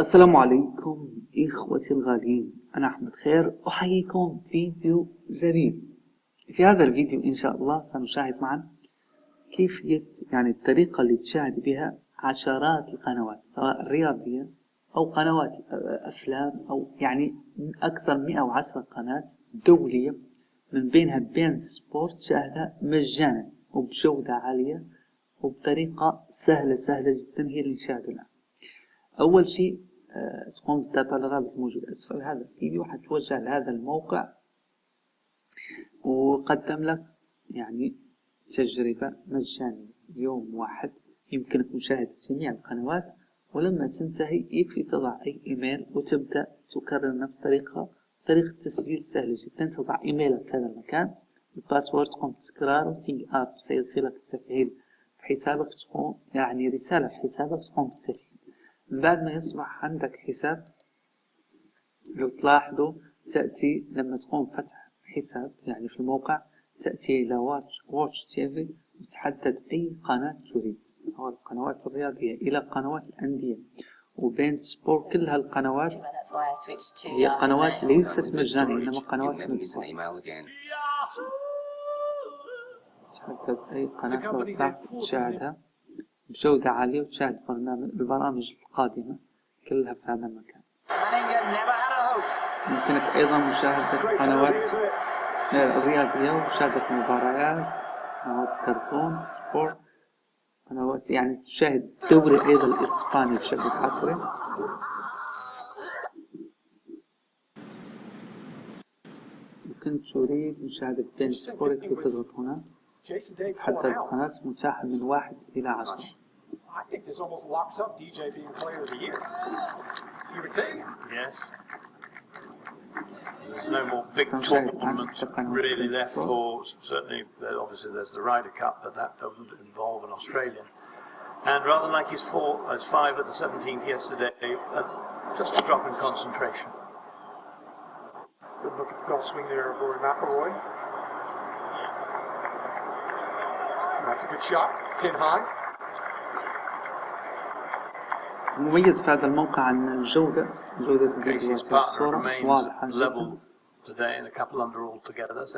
السلام عليكم إخوتي الغاليين، أنا أحمد خير أحييكم فيديو جديد. في هذا الفيديو إن شاء الله سنشاهد معا كيفية الطريقة اللي تشاهد بها عشرات القنوات سواء رياضية أو قنوات أفلام أو أكثر من 110 قناة دولية من بينها بين سبورت تشاهدها مجانا وبجودة عالية وبطريقة سهلة جدا هي اللي نشاهدونها. أول شيء تقوم بالضغط على الرابط الموجود أسفل هذا الفيديو، حتوجه لهذا الموقع وقدم لك تجربة مجانية يوم واحد يمكنك مشاهدة جميع القنوات، ولما تنتهي يكفي تضع أي إيميل وتبدأ تكرر نفس طريقة التسجيل سهلة جدا. تضع إيميلك في هذا المكان، الباسورد تقوم بتكراره وتينج أب سيصلك التفعيل في حسابك، تقوم رسالة في حسابك تقوم بالتفعيل. من بعد ما يصبح عندك حساب، لو تلاحظوا تأتي لما تقوم فتح حساب في الموقع تأتي إلى واتش تي في وتحدد أي قناة تريد، سواء القنوات الرياضية إلى قنوات الأندية وبين سبور. كل هالقنوات هي قنوات ليست مجانية إنما قنوات مدفوعة. تحدد أي قناة لو تشاهدها بجودة عالية وتشاهد البرامج القادمة كلها في هذا المكان. يمكنك أيضا مشاهدة قنوات الرياضية ومشاهدة المباريات، قنوات كرتون سبورت، قنوات تشاهد دوري أيضا الإسباني بشكل حصري. يمكن تريد مشاهدة بين سبورت وتضغط هنا تحدد القناة متاحة من 1 إلى 10. I think this almost locks up DJ being player of the year. You would think? Yes. There's no more big tournaments really left for, certainly, obviously there's the Ryder Cup, but that doesn't involve an Australian. And rather like his 5 at the 17th yesterday, just a drop in concentration. Good look at the golf swing there of Rory McIlroy. That's a good shot, pin high. المميز في هذا الموقع عن جودة الفيديوهات والصورة واضحة جدا.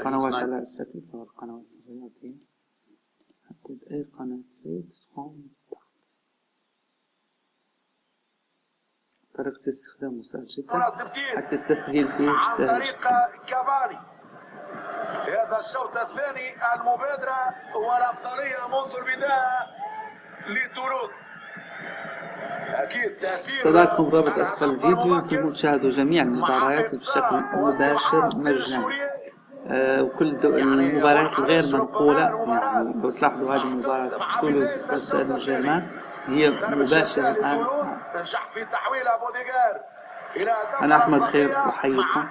قنوات على الشكل سواء القنوات الرياضية، حدد أي قناة تريد تقوم بالضغط. طريقة الاستخدام سهل جدا، حتى التسجيل فيه سهل جدا. هذا الشوط الثاني المبادرة والأفضلية منذ البداية لتونس. سأضعكم رابط أسفل الفيديو، يمكنكم تشاهدوا جميع المباريات بشكل مباشر مجاني، وكل المباريات الغير منقولة. لو تلاحظوا هذه المباراة تونس كأس الجرمان هي مباشرة الآن. أنا أحمد خير أحييكم.